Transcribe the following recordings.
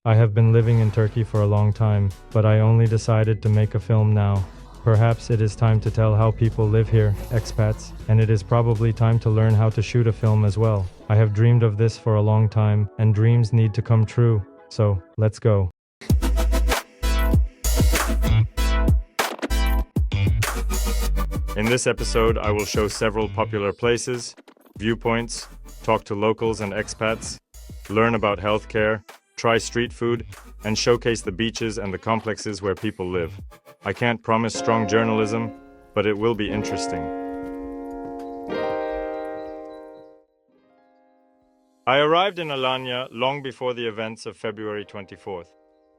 I have been living in Turkey for a long time, but I only decided to make a film now. Perhaps it is time to tell how people live here, expats, and it is probably time to learn how to shoot a film as well. I have dreamed of this for a long time, and dreams need to come true. So, let's go. In this episode, I will show several popular places, viewpoints, talk to locals and expats, learn about healthcare, try street food, and showcase the beaches and the complexes where people live. I can't promise strong journalism, but it will be interesting. I arrived in Alanya long before the events of February 24th.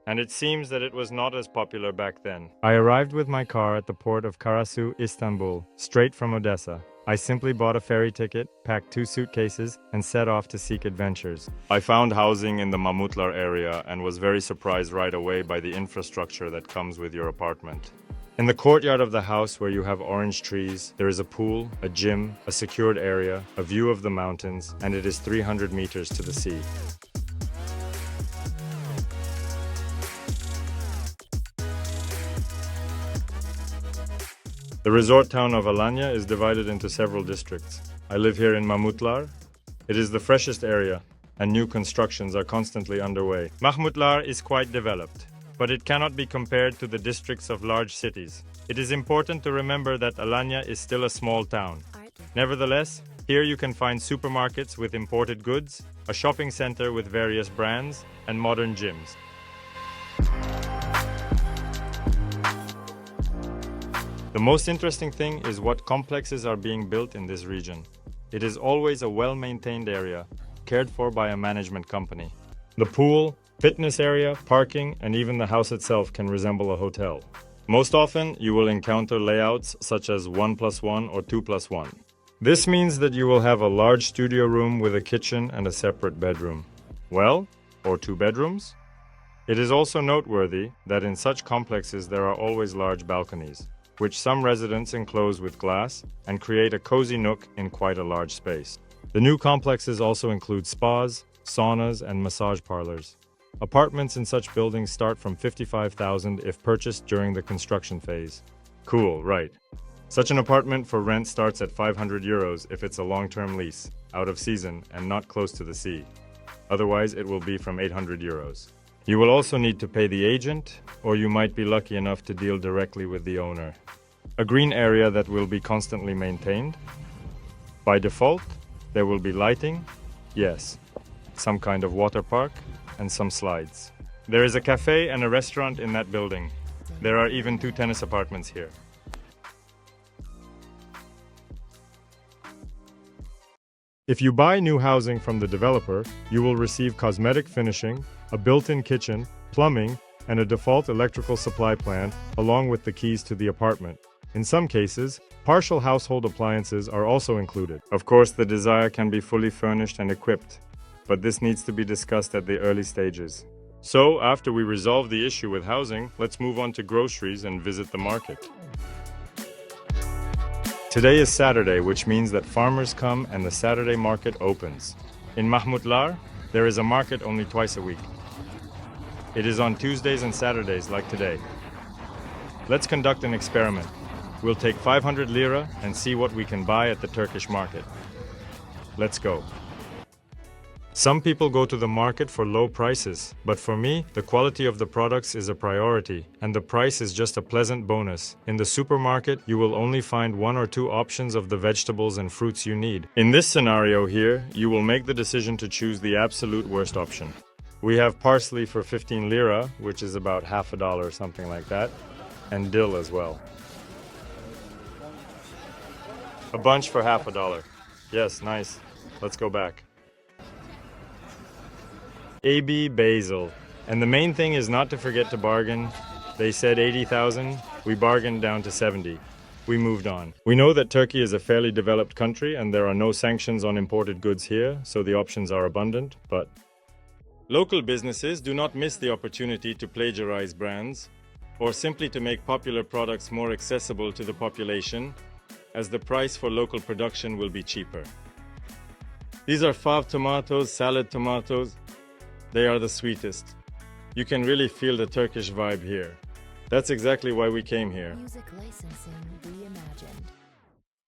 And it seems that it was not as popular back then. I arrived with my car at the port of Karasu, Istanbul, straight from Odessa. I simply bought a ferry ticket, packed 2 suitcases, and set off to seek adventures. I found housing in the Mahmutlar area and was very surprised right away by the infrastructure that comes with your apartment. In the courtyard of the house where you have orange trees, there is a pool, a gym, a secured area, a view of the mountains, and it is 300 meters to the sea. The resort town of Alanya is divided into several districts. I live here in Mahmutlar. It is the freshest area, and new constructions are constantly underway. Mahmutlar is quite developed, but it cannot be compared to the districts of large cities. It is important to remember that Alanya is still a small town. Nevertheless, here you can find supermarkets with imported goods, a shopping center with various brands, and modern gyms. The most interesting thing is what complexes are being built in this region. It is always a well-maintained area, cared for by a management company. The pool, fitness area, parking, and even the house itself can resemble a hotel. Most often, you will encounter layouts such as 1+1 or 2+1. This means that you will have a large studio room with a kitchen and a separate bedroom. Well, or 2 bedrooms? It is also noteworthy that in such complexes there are always large balconies, which some residents enclose with glass and create a cozy nook in quite a large space. The new complexes also include spas, saunas, and massage parlors. Apartments in such buildings start from 55,000 if purchased during the construction phase. Cool, right? Such an apartment for rent starts at 500 euros if it's a long-term lease, out of season, and not close to the sea. Otherwise, it will be from 800 euros. You will also need to pay the agent, or you might be lucky enough to deal directly with the owner. A green area that will be constantly maintained. By default, there will be lighting, yes, some kind of water park, and some slides. There is a cafe and a restaurant in that building. There are even 2 tennis apartments here. If you buy new housing from the developer, you will receive cosmetic finishing, a built-in kitchen, plumbing, and a default electrical supply plan, along with the keys to the apartment. In some cases, partial household appliances are also included. Of course, the desire can be fully furnished and equipped, but this needs to be discussed at the early stages. So, after we resolve the issue with housing, let's move on to groceries and visit the market. Today is Saturday, which means that farmers come and the Saturday market opens. In Mahmutlar, there is a market only twice a week. It is on Tuesdays and Saturdays like today. Let's conduct an experiment. We'll take 500 lira and see what we can buy at the Turkish market. Let's go. Some people go to the market for low prices, but for me, the quality of the products is a priority, and the price is just a pleasant bonus. In the supermarket, you will only find 1 or 2 options of the vegetables and fruits you need. In this scenario here, you will make the decision to choose the absolute worst option. We have parsley for 15 lira, which is about half a dollar or something like that, and dill as well. A bunch for half a dollar. Yes, nice. Let's go back. AB basil. And the main thing is not to forget to bargain. They said 80,000, we bargained down to 70. We moved on. We know that Turkey is a fairly developed country and there are no sanctions on imported goods here, so the options are abundant, but local businesses do not miss the opportunity to plagiarize brands or simply to make popular products more accessible to the population, as the price for local production will be cheaper. These are fave tomatoes, salad tomatoes. They are the sweetest. You can really feel the Turkish vibe here. That's exactly why we came here. Music licensing reimagined.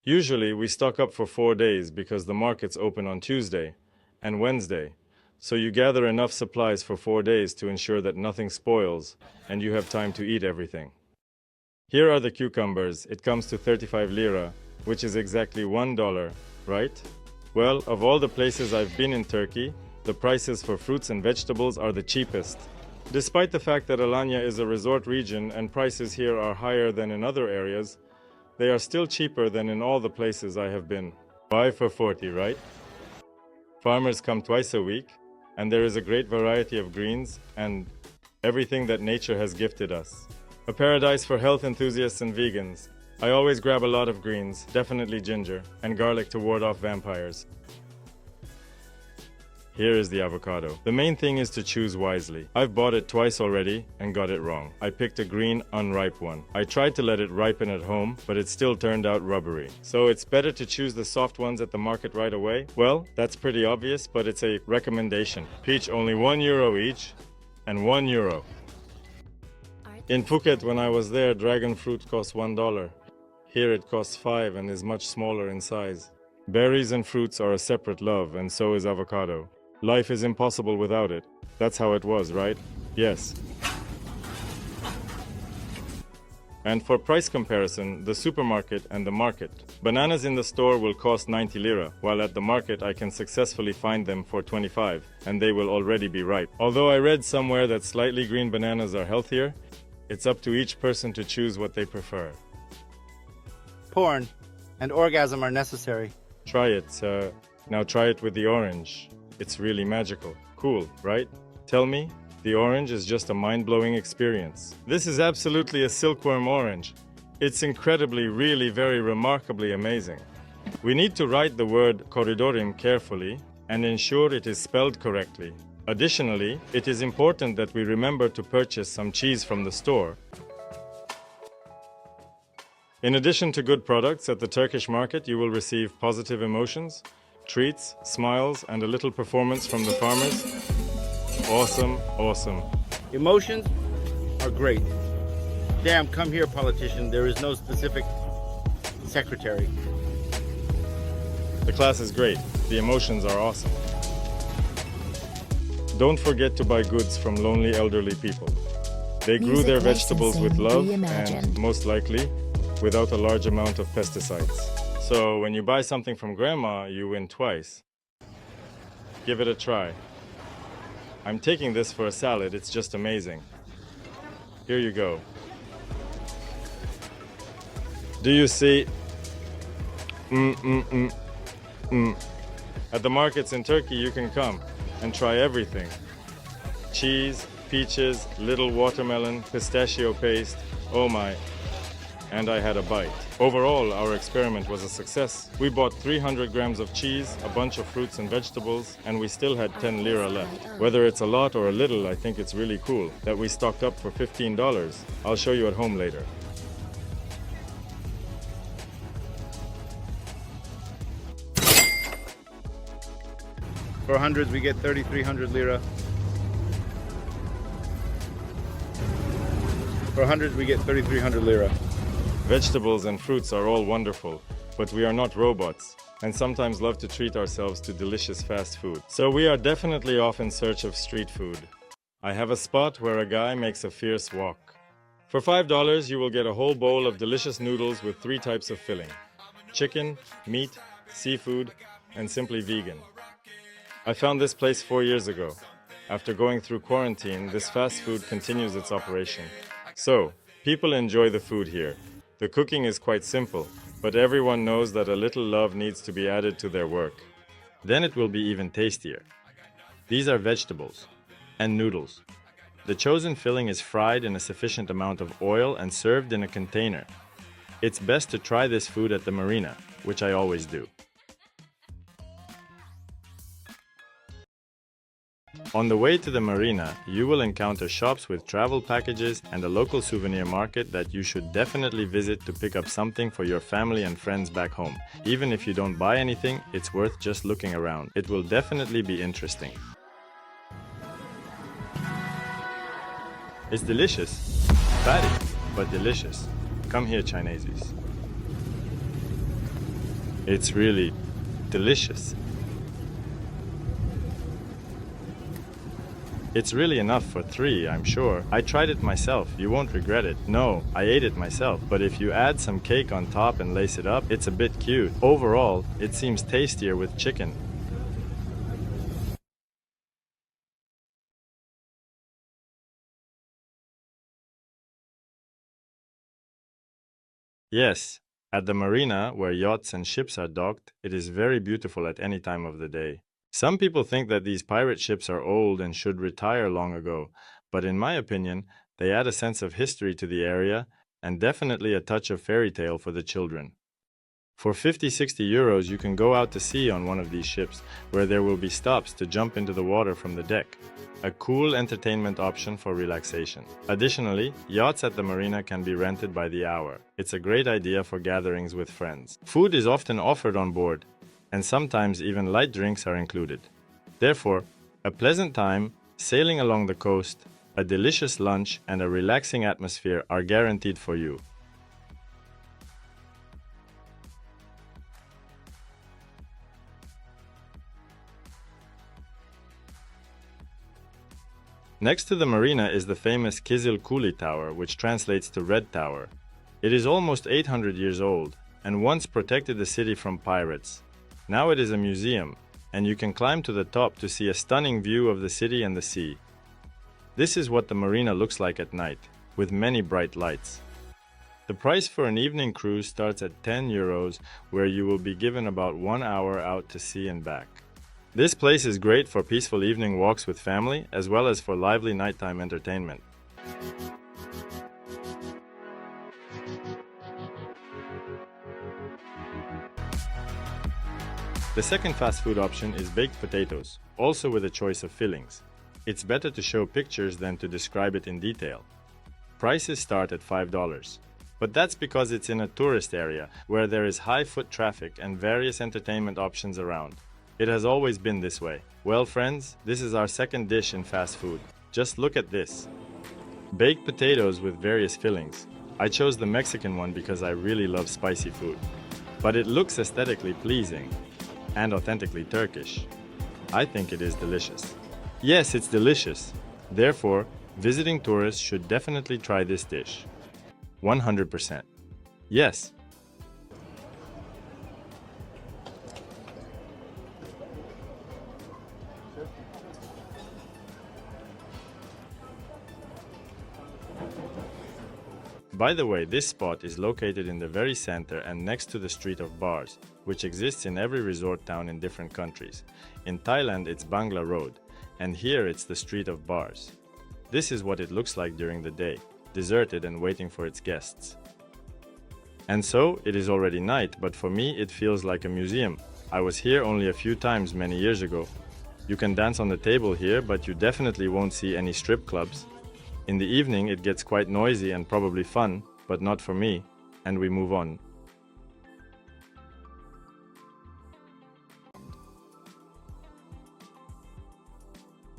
Usually, we stock up for 4 days because the markets open on Tuesday and Wednesday. So you gather enough supplies for 4 days to ensure that nothing spoils and you have time to eat everything. Here are the cucumbers. It comes to 35 lira, which is exactly $1, right? Well, of all the places I've been in Turkey, the prices for fruits and vegetables are the cheapest. Despite the fact that Alanya is a resort region and prices here are higher than in other areas, they are still cheaper than in all the places I have been. 5 for 40, right? Farmers come twice a week, and there is a great variety of greens and everything that nature has gifted us. A paradise for health enthusiasts and vegans. I always grab a lot of greens, definitely ginger, and garlic to ward off vampires. Here is the avocado. The main thing is to choose wisely. I've bought it twice already and got it wrong. I picked a green, unripe one. I tried to let it ripen at home, but it still turned out rubbery. So it's better to choose the soft ones at the market right away? Well, that's pretty obvious, but it's a recommendation. Peach only €1 each, and €1. In Phuket, when I was there, dragon fruit cost $1. Here it costs 5 and is much smaller in size. Berries and fruits are a separate love, and so is avocado. Life is impossible without it. That's how it was, right? Yes. And for price comparison, the supermarket and the market. Bananas in the store will cost 90 lira, while at the market I can successfully find them for 25, and they will already be ripe. Although I read somewhere that slightly green bananas are healthier, it's up to each person to choose what they prefer. Porn and orgasm are necessary. Try it. Now try it with the orange. It's really magical. Cool, right? Tell me, the orange is just a mind-blowing experience. This is absolutely a silkworm orange. It's incredibly, really, very remarkably amazing. We need to write the word koridorim carefully and ensure it is spelled correctly. Additionally, it is important that we remember to purchase some cheese from the store. In addition to good products at the Turkish market, you will receive positive emotions, treats, smiles, and a little performance from the farmers. Awesome, awesome. Emotions are great. Damn, come here, politician. There is no specific secretary. The class is great. The emotions are awesome. Don't forget to buy goods from lonely elderly people. They grew their vegetables with love and, most likely, without a large amount of pesticides. So when you buy something from Grandma, you win twice. Give it a try. I'm taking this for a salad, it's just amazing. Here you go. Do you see? At the markets in Turkey, you can come and try everything. Cheese, peaches, little watermelon, pistachio paste, oh my. And I had a bite. Overall, our experiment was a success. We bought 300 grams of cheese, a bunch of fruits and vegetables, and we still had 10 lira left. Whether it's a lot or a little, I think it's really cool that we stocked up for $15. I'll show you at home later. For hundreds, we get 3,300 lira. For hundreds, we get 3,300 lira. Vegetables and fruits are all wonderful, but we are not robots, and sometimes love to treat ourselves to delicious fast food. So we are definitely off in search of street food. I have a spot where a guy makes a fierce walk. For $5, you will get a whole bowl of delicious noodles with 3 types of filling: chicken, meat, seafood, and simply vegan. I found this place 4 years ago. After going through quarantine, this fast food continues its operation. So, people enjoy the food here. The cooking is quite simple, but everyone knows that a little love needs to be added to their work. Then it will be even tastier. These are vegetables and noodles. The chosen filling is fried in a sufficient amount of oil and served in a container. It's best to try this food at the Marina, which I always do. On the way to the Marina, you will encounter shops with travel packages and a local souvenir market that you should definitely visit to pick up something for your family and friends back home. Even if you don't buy anything, it's worth just looking around. It will definitely be interesting. It's delicious. Fatty, but delicious. Come here, Chineses. It's really delicious. It's really enough for 3, I'm sure. I tried it myself, you won't regret it. No, I ate it myself, but if you add some cake on top and lace it up, it's a bit cute. Overall, it seems tastier with chicken. Yes, at the marina, where yachts and ships are docked, it is very beautiful at any time of the day. Some people think that these pirate ships are old and should retire long ago, but in my opinion, they add a sense of history to the area and definitely a touch of fairy tale for the children. For 50-60 euros, you can go out to sea on one of these ships, where there will be stops to jump into the water from the deck. A cool entertainment option for relaxation. Additionally, yachts at the marina can be rented by the hour. It's a great idea for gatherings with friends. Food is often offered on board, and sometimes even light drinks are included. Therefore, a pleasant time, sailing along the coast, a delicious lunch, and a relaxing atmosphere are guaranteed for you. Next to the marina is the famous Kizil Kuli Tower, which translates to Red Tower. It is almost 800 years old and once protected the city from pirates. Now it is a museum, and you can climb to the top to see a stunning view of the city and the sea. This is what the marina looks like at night, with many bright lights. The price for an evening cruise starts at 10 euros, where you will be given about 1 hour out to sea and back. This place is great for peaceful evening walks with family, as well as for lively nighttime entertainment. The second fast food option is baked potatoes, also with a choice of fillings. It's better to show pictures than to describe it in detail. Prices start at $5, but that's because it's in a tourist area where there is high foot traffic and various entertainment options around. It has always been this way. Well, friends, this is our second dish in fast food. Just look at this. Baked potatoes with various fillings. I chose the Mexican one because I really love spicy food. But it looks aesthetically pleasing and authentically Turkish. I think it is delicious. Yes, it's delicious. Therefore, visiting tourists should definitely try this dish. 100%. Yes. By the way, this spot is located in the very center and next to the street of bars, which exists in every resort town in different countries. In Thailand, it's Bangla Road, and here it's the street of bars. This is what it looks like during the day, deserted and waiting for its guests. And so, it is already night, but for me it feels like a museum. I was here only a few times many years ago. You can dance on the table here, but you definitely won't see any strip clubs. In the evening it gets quite noisy and probably fun, but not for me, and we move on.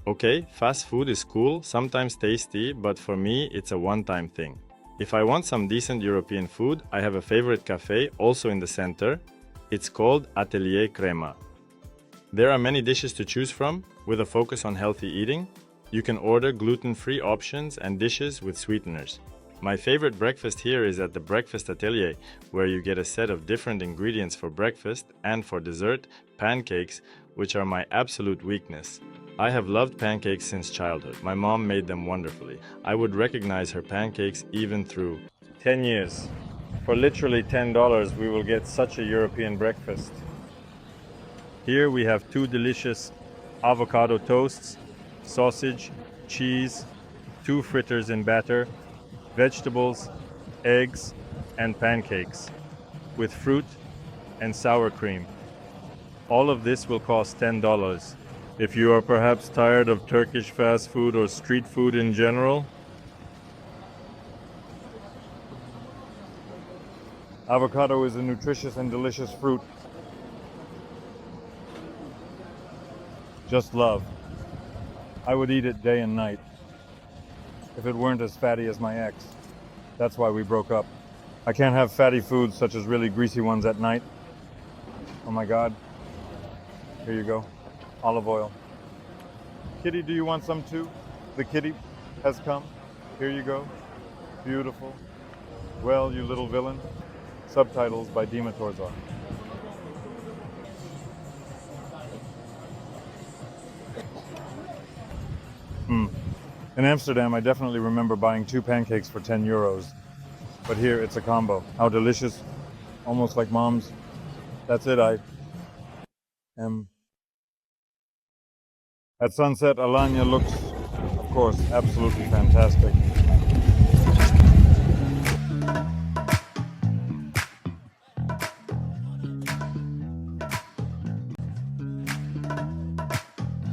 Okay, fast food is cool, sometimes tasty, but for me it's a one-time thing. If I want some decent European food, I have a favorite cafe also in the center. It's called Atelke Krema. There are many dishes to choose from, with a focus on healthy eating. You can order gluten-free options and dishes with sweeteners. My favorite breakfast here is at the Breakfast Atelier, where you get a set of different ingredients for breakfast and for dessert, pancakes, which are my absolute weakness. I have loved pancakes since childhood. My mom made them wonderfully. I would recognize her pancakes even through 10 years. For literally $10, we will get such a European breakfast. Here we have 2 delicious avocado toasts, sausage, cheese, 2 fritters in batter, vegetables, eggs, and pancakes, with fruit and sour cream. All of this will cost $10. If you are perhaps tired of Turkish fast food or street food in general, avocado is a nutritious and delicious fruit. Just love. I would eat it day and night. if it weren't as fatty as my ex. That's why we broke up. I can't have fatty foods such as really greasy ones at night. Oh my God. Here you go. Olive oil. Kitty, do you want some too? The kitty has come. Here you go. Beautiful. Well, you little villain. Subtitles by Dima Torzar. In Amsterdam, I definitely remember buying 2 pancakes for 10 euros. But here, it's a combo. How delicious. Almost like mom's. That's it, I am. At sunset, Alanya looks, of course, absolutely fantastic.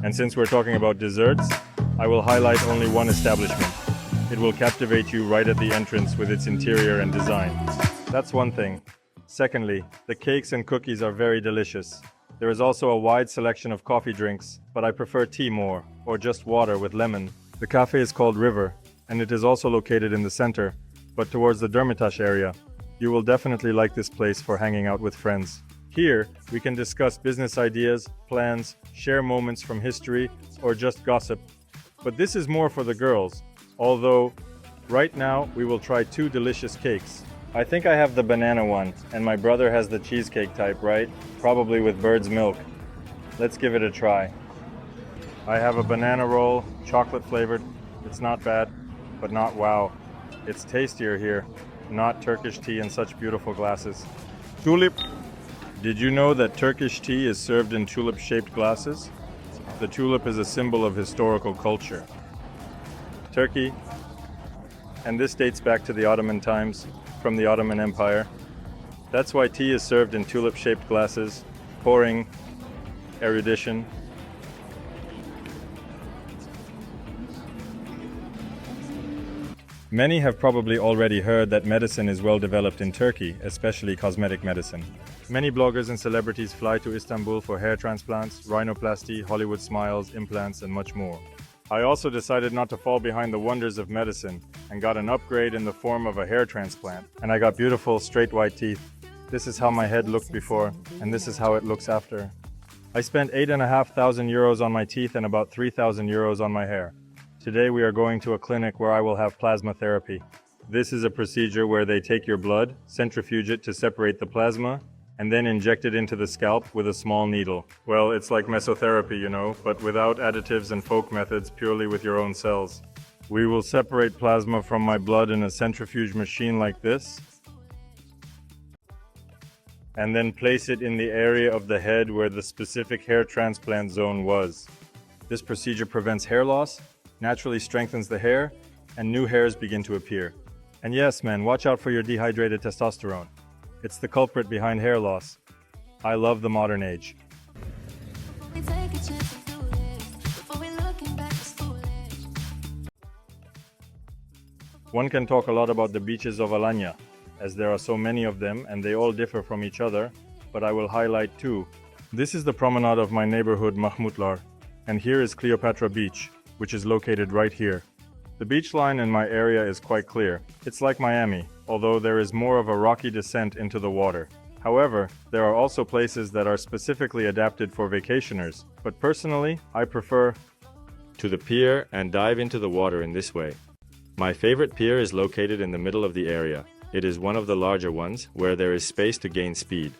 And since we're talking about desserts, I will highlight only one establishment. It will captivate you right at the entrance with its interior and design. That's one thing. Secondly, the cakes and cookies are very delicious. There is also a wide selection of coffee drinks, but I prefer tea more, or just water with lemon. The cafe is called River, and it is also located in the center, but towards the Dermitaş area. You will definitely like this place for hanging out with friends. Here, we can discuss business ideas, plans, share moments from history, or just gossip. But this is more for the girls, although right now we will try 2 delicious cakes. I think I have the banana one, and my brother has the cheesecake type, right? Probably with bird's milk. Let's give it a try. I have a banana roll, chocolate flavored. It's not bad, but not wow. It's tastier here, not Turkish tea in such beautiful glasses. Tulip. Did you know that Turkish tea is served in tulip-shaped glasses? The tulip is a symbol of historical culture. Turkey, and this dates back to the Ottoman times, from the Ottoman Empire. That's why tea is served in tulip-shaped glasses, pouring, erudition. Many have probably already heard that medicine is well developed in Turkey, especially cosmetic medicine. Many bloggers and celebrities fly to Istanbul for hair transplants, rhinoplasty, Hollywood smiles, implants, and much more. I also decided not to fall behind the wonders of medicine and got an upgrade in the form of a hair transplant. And I got beautiful, straight white teeth. This is how my head looked before, and this is how it looks after. I spent 8,500 euros on my teeth and about 3,000 euros on my hair. Today we are going to a clinic where I will have plasma therapy. This is a procedure where they take your blood, centrifuge it to separate the plasma, and then inject it into the scalp with a small needle. Well, it's like mesotherapy, you know, but without additives and folk methods, purely with your own cells. We will separate plasma from my blood in a centrifuge machine like this, and then place it in the area of the head where the specific hair transplant zone was. This procedure prevents hair loss, naturally strengthens the hair, and new hairs begin to appear. And yes, man, watch out for your dehydrated testosterone. It's the culprit behind hair loss. I love the modern age. One can talk a lot about the beaches of Alanya, as there are so many of them and they all differ from each other, but I will highlight 2. This is the promenade of my neighborhood Mahmutlar, and here is Cleopatra Beach, which is located right here. The beach line in my area is quite clear. It's like Miami, although there is more of a rocky descent into the water. However, there are also places that are specifically adapted for vacationers, but personally, I prefer to the pier and dive into the water in this way. My favorite pier is located in the middle of the area. It is one of the larger ones, where there is space to gain speed.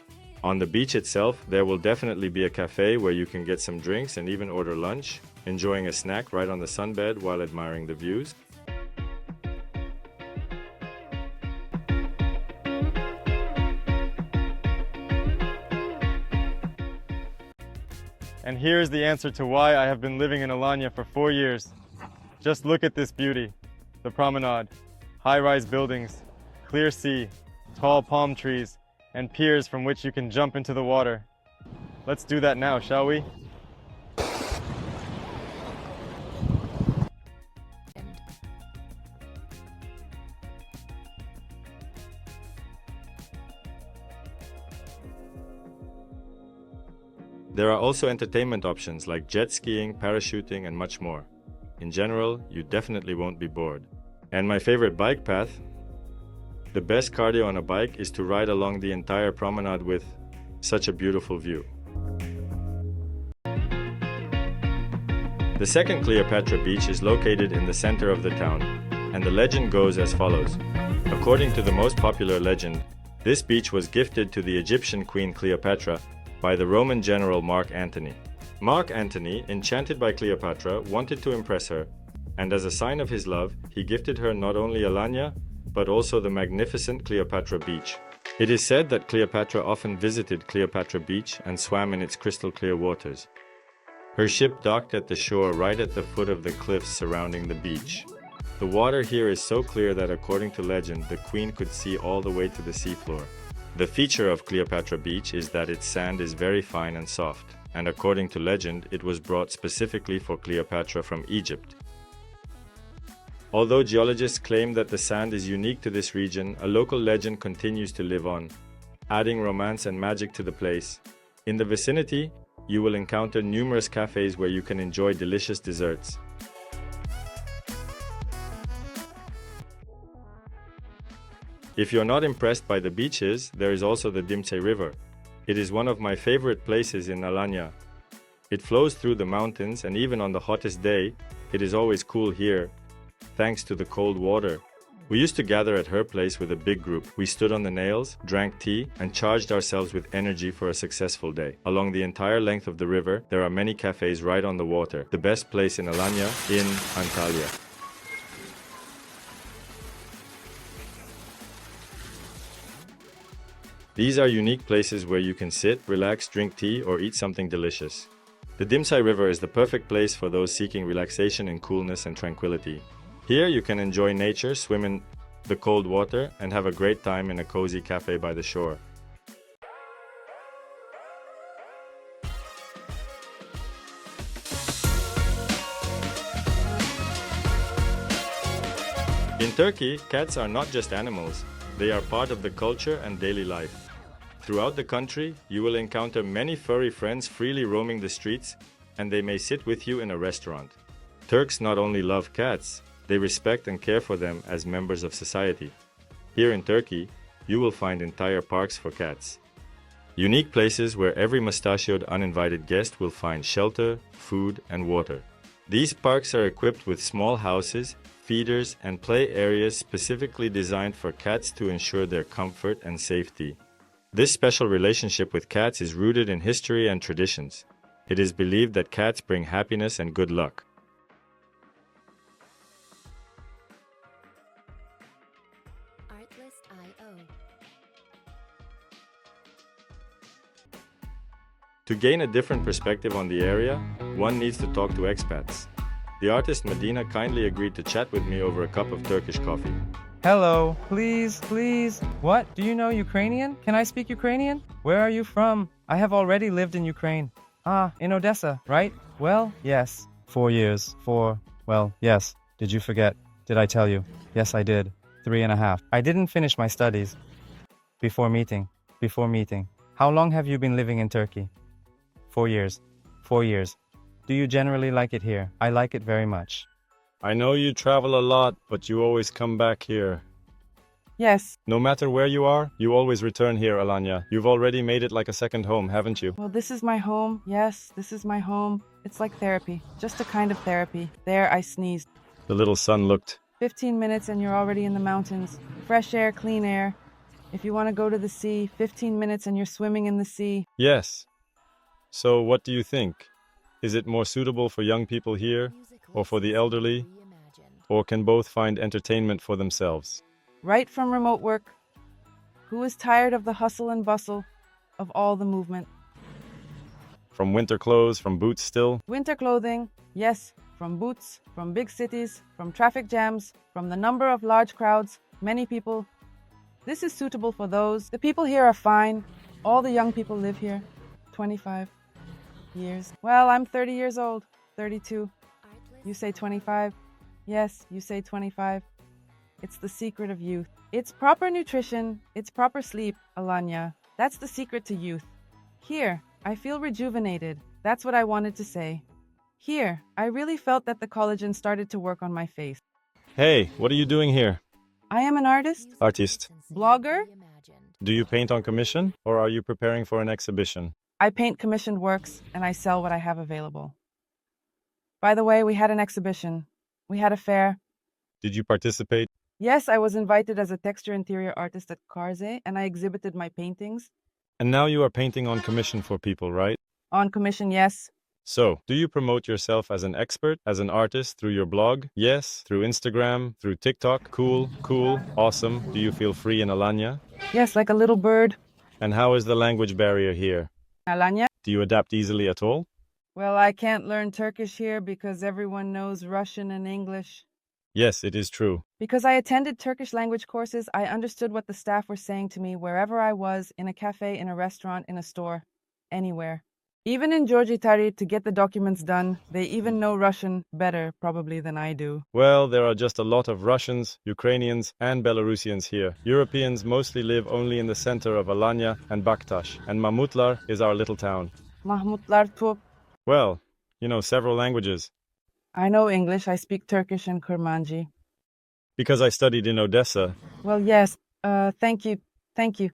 On the beach itself, there will definitely be a cafe where you can get some drinks and even order lunch, enjoying a snack right on the sunbed while admiring the views. And here's the answer to why I have been living in Alanya for 4 years. Just look at this beauty. The promenade, high-rise buildings, clear sea, tall palm trees, and piers from which you can jump into the water. Let's do that now, shall we? There are also entertainment options like jet skiing, parachuting, and much more. in general, you definitely won't be bored. And my favorite bike path? The best cardio on a bike is to ride along the entire promenade with such a beautiful view. The second Cleopatra Beach is located in the center of the town, and the legend goes as follows. According to the most popular legend, this beach was gifted to the Egyptian queen Cleopatra by the Roman general Mark Antony. Mark Antony, enchanted by Cleopatra, wanted to impress her, and as a sign of his love, he gifted her not only Alanya, but also the magnificent Cleopatra Beach. It is said that Cleopatra often visited Cleopatra Beach and swam in its crystal clear waters. Her ship docked at the shore right at the foot of the cliffs surrounding the beach. The water here is so clear that according to legend, the queen could see all the way to the seafloor. The feature of Cleopatra Beach is that its sand is very fine and soft, and according to legend, it was brought specifically for Cleopatra from Egypt. Although geologists claim that the sand is unique to this region, a local legend continues to live on, adding romance and magic to the place. In the vicinity, you will encounter numerous cafes where you can enjoy delicious desserts. If you're not impressed by the beaches, there is also the Dimce River. It is one of my favorite places in Alanya. It flows through the mountains, and even on the hottest day, it is always cool here, thanks to the cold water. We used to gather at her place with a big group. We stood on the nails, drank tea, and charged ourselves with energy for a successful day. Along the entire length of the river, there are many cafes right on the water. The best place in Alanya, in Antalya. These are unique places where you can sit, relax, drink tea, or eat something delicious. The Dimsai River is the perfect place for those seeking relaxation in coolness and tranquility. Here you can enjoy nature, swim in the cold water, and have a great time in a cozy cafe by the shore. In Turkey, cats are not just animals, they are part of the culture and daily life. Throughout the country, you will encounter many furry friends freely roaming the streets, and they may sit with you in a restaurant. Turks not only love cats, they respect and care for them as members of society. Here in Turkey, you will find entire parks for cats. Unique places where every mustachioed uninvited guest will find shelter, food, and water. These parks are equipped with small houses, feeders, and play areas specifically designed for cats to ensure their comfort and safety. This special relationship with cats is rooted in history and traditions. It is believed that cats bring happiness and good luck. Artlist.io. To gain a different perspective on the area, one needs to talk to expats. The artist Marina kindly agreed to chat with me over a cup of Turkish coffee. Hello, please. What? Do you know Ukrainian? Can I speak Ukrainian? Where are you from? I have already lived in Ukraine. Ah, in Odessa, right? Well, yes. 4 years. Yes. Did you forget? Did I tell you? Yes, I did. 3.5. I didn't finish my studies. Before meeting. How long have you been living in Turkey? 4 years. 4 years. Do you generally like it here? I like it very much. I know you travel a lot, but you always come back here. Yes. No matter where you are, you always return here, Alanya. You've already made it like a second home, haven't you? Well, this is my home. Yes, this is my home. It's like therapy. Just a kind of therapy. There, I sneezed. The little son looked. 15 minutes and you're already in the mountains. Fresh air, clean air. If you want to go to the sea, 15 minutes and you're swimming in the sea. Yes. So what do you think? Is it more suitable for young people here, or for the elderly, or can both find entertainment for themselves? Right from remote work. Who is tired of the hustle and bustle of all the movement? From winter clothes, from boots still? Winter clothing, yes. From boots, from big cities, from traffic jams, from the number of large crowds, many people. This is suitable for those. The people here are fine. All the young people live here. 25 years. Well, I'm 30 years old. 32. You say 25? Yes, you say 25. It's the secret of youth. It's proper nutrition. It's proper sleep, Alanya. That's the secret to youth. Here, I feel rejuvenated. That's what I wanted to say. Here, I really felt that the collagen started to work on my face. Hey, what are you doing here? I am an artist, Artist. blogger. Do you paint on commission, or are you preparing for an exhibition? I paint commissioned works and I sell what I have available. By the way, we had an exhibition. We had a fair. Did you participate? Yes, I was invited as a texture interior artist at Karze and I exhibited my paintings. And now you are painting on commission for people, right? On commission, yes. So, do you promote yourself as an expert, as an artist through your blog? Yes. Through Instagram, through TikTok? Cool, awesome. Do you feel free in Alanya? Yes, like a little bird. And how is the language barrier here? Alanya? Do you adapt easily at all? Well, I can't learn Turkish here because everyone knows Russian and English. Yes, it is true. Because I attended Turkish language courses, I understood what the staff were saying to me wherever I was, in a cafe, in a restaurant, in a store, anywhere. Even in Georgitari, to get the documents done, they even know Russian better, probably, than I do. Well, there are just a lot of Russians, Ukrainians, and Belarusians here. Europeans mostly live only in the center of Alanya and Baktash, and Mahmutlar is our little town. Mahmutlar top. Well, you know several languages. I know English, I speak Turkish and Kurmanji. Because I studied in Odessa. Well, yes, thank you.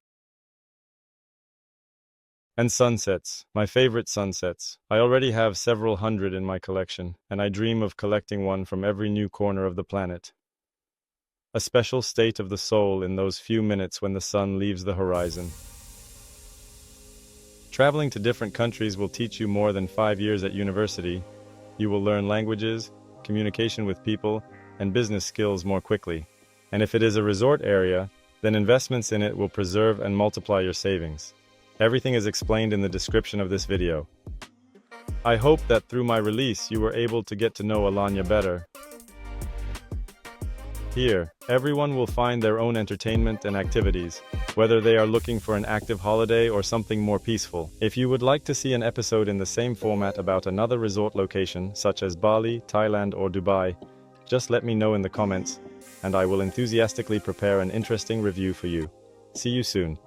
And sunsets, my favorite sunsets. I already have several hundred in my collection, and I dream of collecting one from every new corner of the planet. A special state of the soul in those few minutes when the sun leaves the horizon. Traveling to different countries will teach you more than 5 years at university. You will learn languages, communication with people, and business skills more quickly. And if it is a resort area, then investments in it will preserve and multiply your savings. Everything is explained in the description of this video. I hope that through my release you were able to get to know Alanya better. Here, everyone will find their own entertainment and activities, whether they are looking for an active holiday or something more peaceful. If you would like to see an episode in the same format about another resort location, such as Bali, Thailand, or Dubai, just let me know in the comments, and I will enthusiastically prepare an interesting review for you. See you soon.